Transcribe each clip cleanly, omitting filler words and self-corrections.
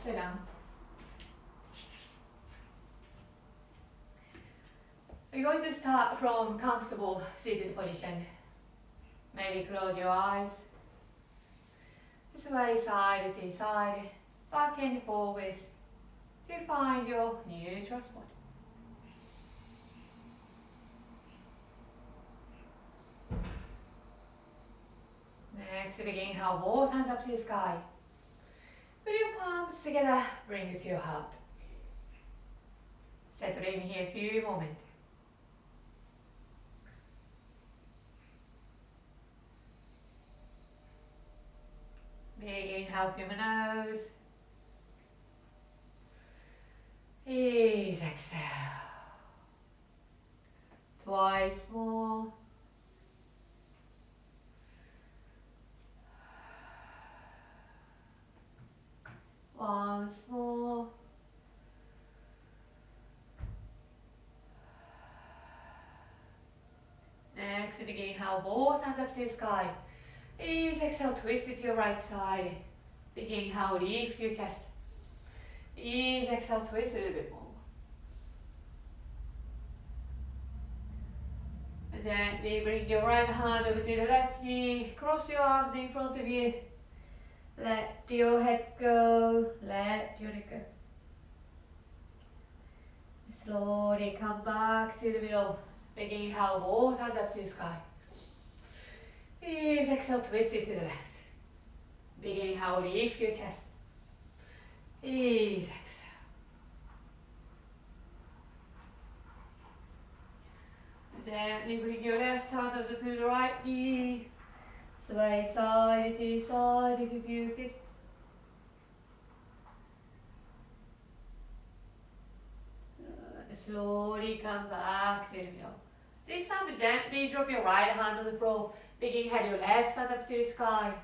upside down. We're going to start from comfortable seated position. Maybe close your eyes. Sway side to side, back and forwards to find your neutral spot. Next, begin how both hands up to the sky. Put your palms together, bring it to your heart. Settle in here a few moments. Big inhale from your nose. Ease, exhale. Twice more. Once more. Next, and again, inhale, both hands up to the sky. Ease, exhale, twist it to your right side. Begin how lift your chest. Ease, exhale, twist a little bit more. Gently bring your right hand over to the left knee. Cross your arms in front of you. Let your head go. Let your neck go. Slowly come back to the middle. Begin how both hands up to the sky. Ease, exhale, twist it to the left. Begin how lift your chest. Ease, exhale. Gently bring your left hand over to the right knee. Sway side to side if it feels good. Slowly come back to the middle. This time gently drop your right hand on the floor. Begin head your left hand up to the sky.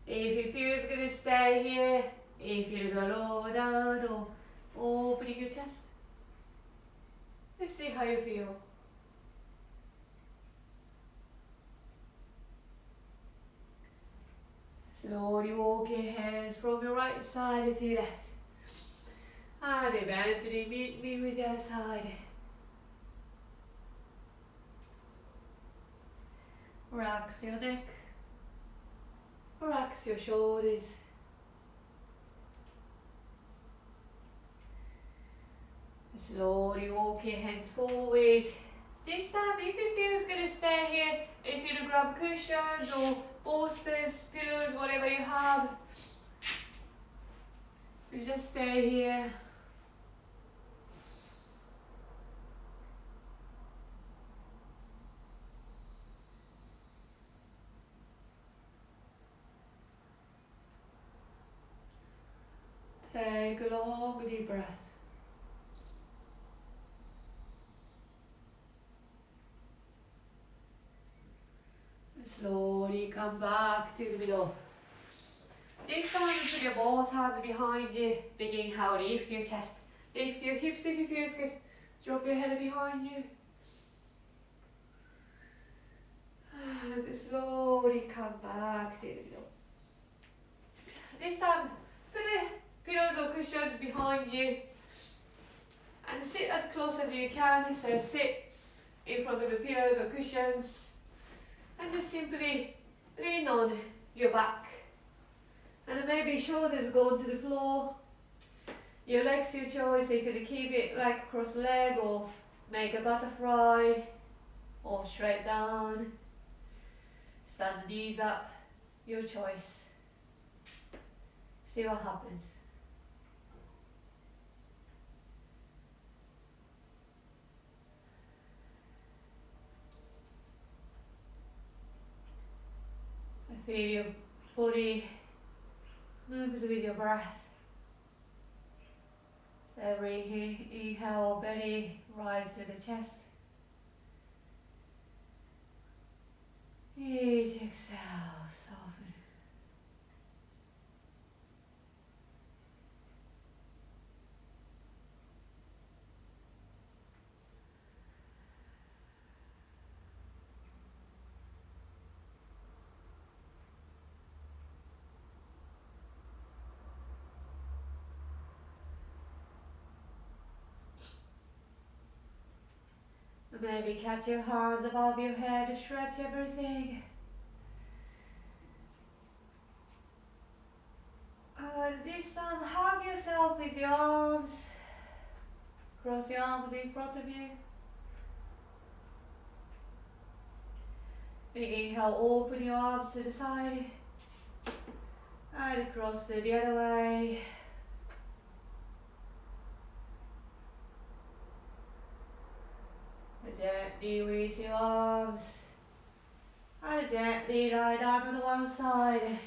If it feels good, stay here. If you go lower down or opening your chest. Let's see how you feel. Slowly walk your hands from your right side to your left. And eventually meet me with the other side. Relax your neck. Relax your shoulders. Slowly walk your hands forward. This time, if it feels good to stay here, if you grab cushions or bolsters, pillows, whatever you have, you just stay here. Take a long deep breath. Slowly come back to the middle. This time put your both hands behind you. Begin how lift your chest. Lift your hips if it feels good. Drop your head behind you. And slowly come back to the middle. This time put the pillows or cushions behind you and sit as close as you can. So sit in front of the pillows or cushions and just simply lean on your back and maybe shoulders go to the floor. Your legs, your choice. You can keep it like cross leg or make a butterfly or straight down. Stand the knees up, your choice. See what happens. Feel your body moves with your breath. So every inhale, belly rise to the chest. Each exhale, soften. Maybe catch your hands above your head to stretch everything. And this time, hug yourself with your arms. Cross your arms in front of you. Big inhale, open your arms to the side. And across to the other way. Gently release your arms. And gently lie down on one side.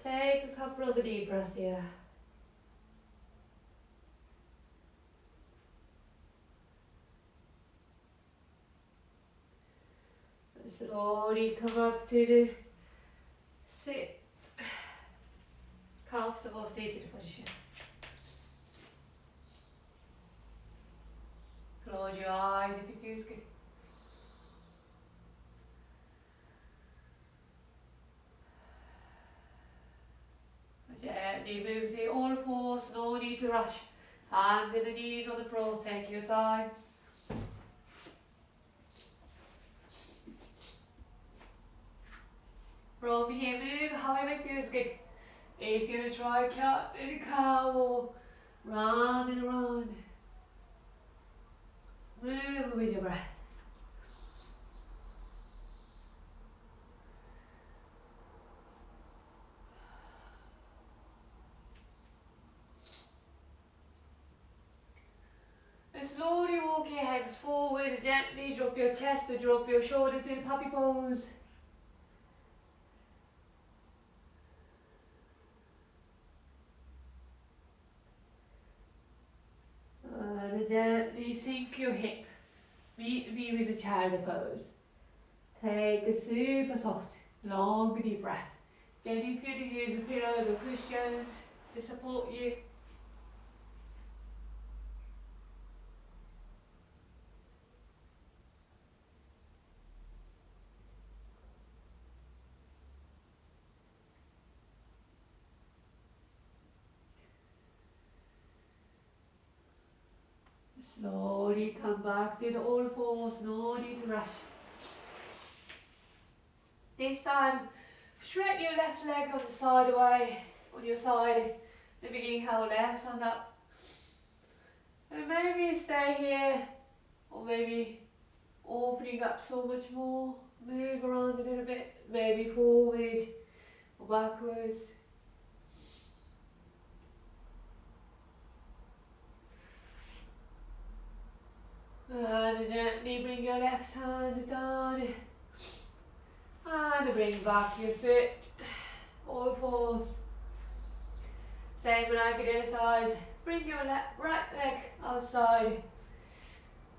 Take a couple of deep breaths here. And slowly come up to the sit, comfortable seated position. Close your eyes if it feels good. Gently move to all fours, no need to rush. Hands and the knees on the floor, take your time. From here, move however it feels good. If you're gonna try cat and cow or round and round. Move with your breath. And slowly walk your hands forward, gently drop your chest or drop your shoulder to the puppy pose. And gently sink your hip. Meet me with a child pose. Take a super soft, long deep breath. Again, if you use the pillows or cushions to support you. Slowly come back to the all fours, no need to rush. This time, straighten your left leg on the side away, on your side. The beginning, hold left hand up. And maybe stay here, or maybe opening up so much more. Move around a little bit, maybe forward or backwards. And gently bring your left hand down. And bring back your foot. All fours. Same like the other side. Bring your right leg outside.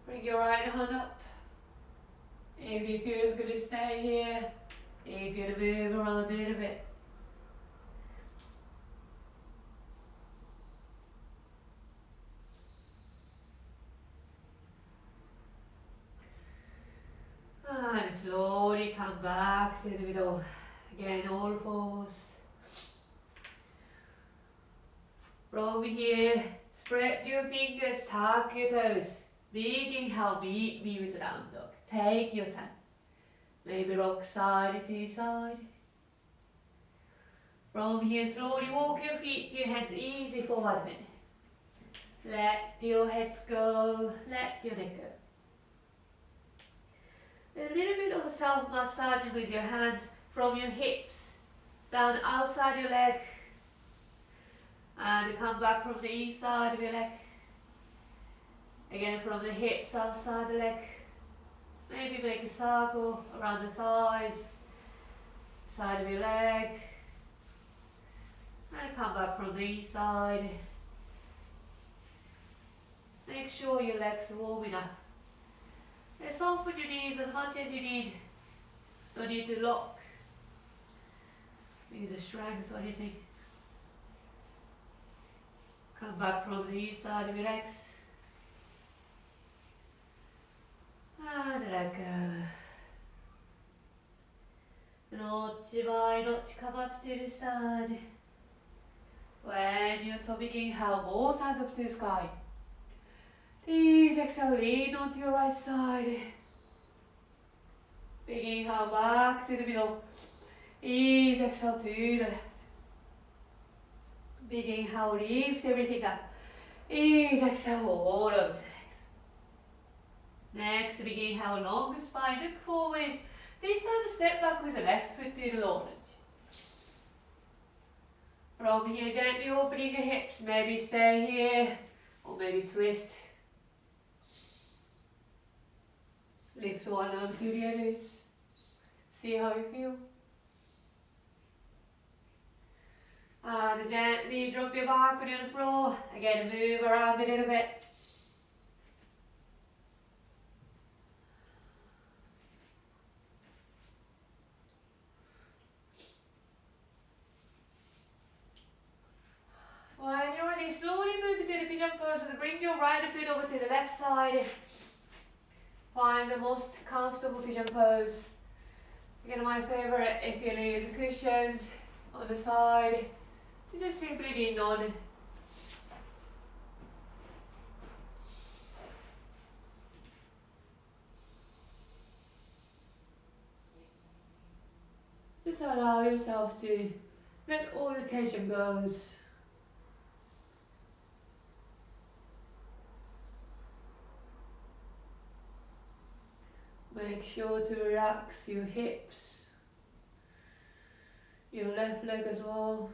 Bring your right hand up. If you feel it's going to stay here. If you're going to move around a little bit. And slowly come back to the middle. Again, all fours. From here, spread your fingers, tuck your toes. Big inhale, meet me with a down dog. Take your time. Maybe rock side to side. From here, slowly walk your feet, your hands easy forward bend. Let your head go, let your neck go. A little bit of self-massaging with your hands from your hips down outside your leg and come back from the inside of your leg. Again from the hips outside the leg. Maybe make a circle around the thighs, side of your leg, and come back from the inside. Just make sure your legs are warm enough. And soften your knees as much as you need. Don't need to lock. Use the strength or anything. Come back from the inside of your legs. And let go. Notch by notch, come up to the side. When your toe begins, hold both hands up to the sky. Please exhale, lean onto your right side. Big inhale back to the middle. Ease exhale to the left. Big inhale, lift everything up. Ease exhale all over the legs. Next, big inhale, long spine, look forwards. This time step back with the left foot to the low lunge. From here, gently opening the hips. Maybe stay here, or maybe twist. Lift one arm to the others. See how you feel. And gently drop your back on the floor. Again, move around a little bit. When you're ready, slowly move into the pigeon pose. So bring your right foot over to the left side. Find the most comfortable pigeon pose. Again, my favorite, if you use the cushions on the side, to just simply lean on. Just allow yourself to let all the tension go. Make sure to relax your hips, your left leg as well.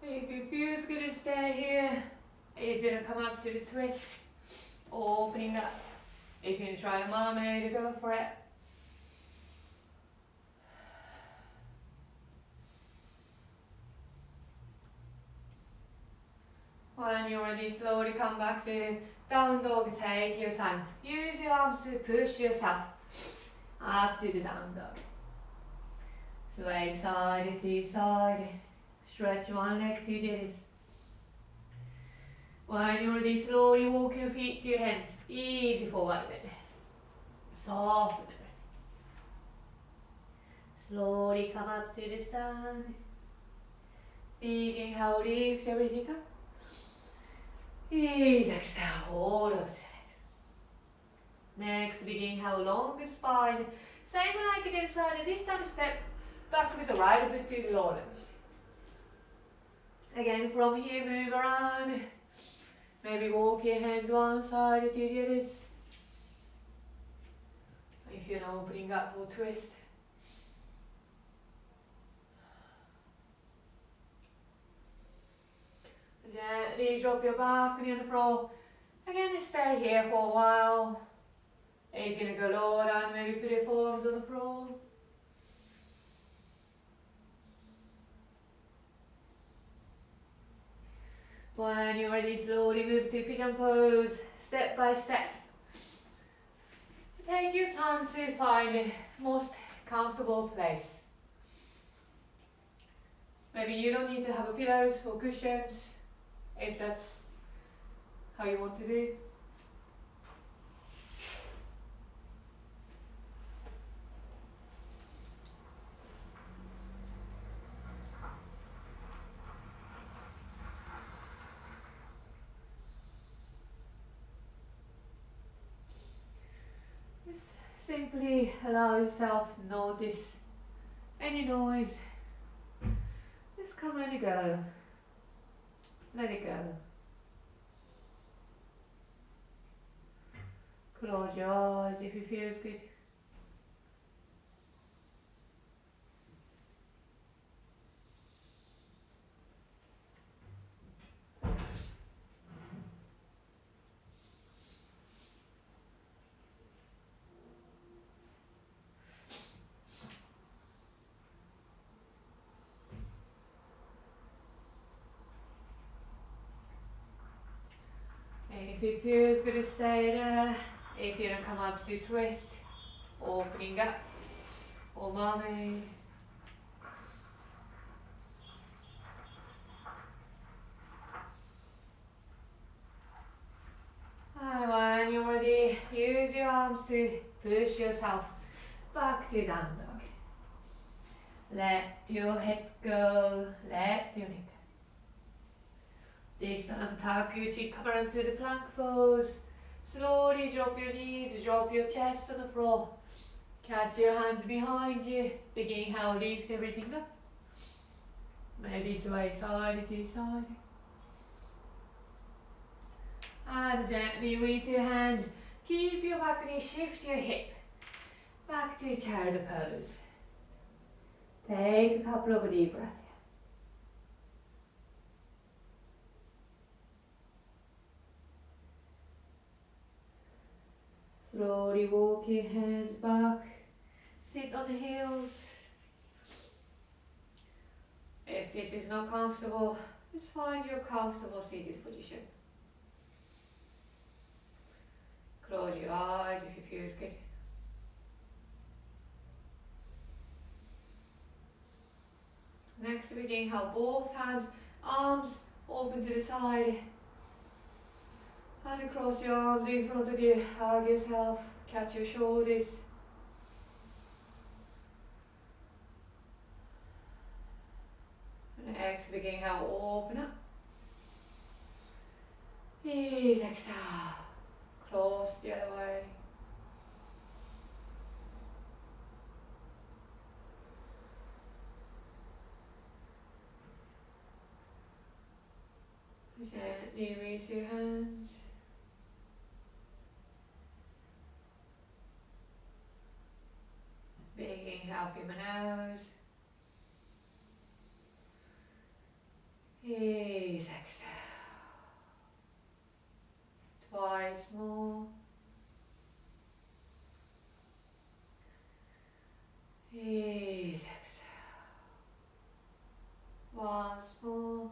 If it feels good to stay here, if you're going to come up to the twist, or opening up. If you're going to try a mermaid, go for it. When you're ready, slowly come back to down dog. Take your time. Use your arms to push yourself up to the down dog. Sway side to side. Stretch one leg to the other. When you're ready, slowly walk your feet to your hands. Easy forward bend. Soften everything. Slowly come up to the stand. Big inhale, lift everything up. Easy exhale, all over the legs. Next, big inhale, long spine. Same like it inside, and this time step back with the right foot to the low lunge. Again, from here, move around. Maybe walk your hands one side to the others. If you're not opening up for twist. Gently drop your back on the floor. Again, stay here for a while. If you're going to go lower down, maybe put your forearms on the floor. When you're ready, slowly move to pigeon pose, step by step. Take your time to find the most comfortable place. Maybe you don't need to have pillows or cushions, if that's how you want to do. Simply allow yourself to notice any noise. Just come and go. Let it go. Close your eyes if it feels good. If it feels good, stay there. If you don't come up to twist, opening up, omame. And when you're ready, use your arms to push yourself back to down dog. Let your head go, let your neck. This time, tuck your cheek cover into the plank pose. Slowly drop your knees, drop your chest on the floor. Catch your hands behind you. Begin how lift everything up. Maybe sway side to side. And gently release your hands. Keep your back knee, shift your hip. Back to child pose. Take a couple of deep breaths. Slowly walk your hands back. Sit on the heels. If this is not comfortable, just find your comfortable seated position. Close your eyes if it feels good. Next, begin how both hands, arms open to the side. And cross your arms in front of you, hug yourself, catch your shoulders. Next, begin how open up. Ease, exhale. Close the other way. Gently raise your hands. Big inhale from your nose. Ease, exhale. Twice more. Ease, exhale. Once more.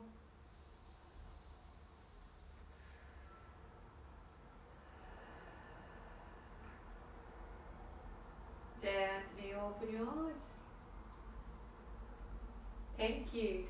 Gently open your eyes. Thank you.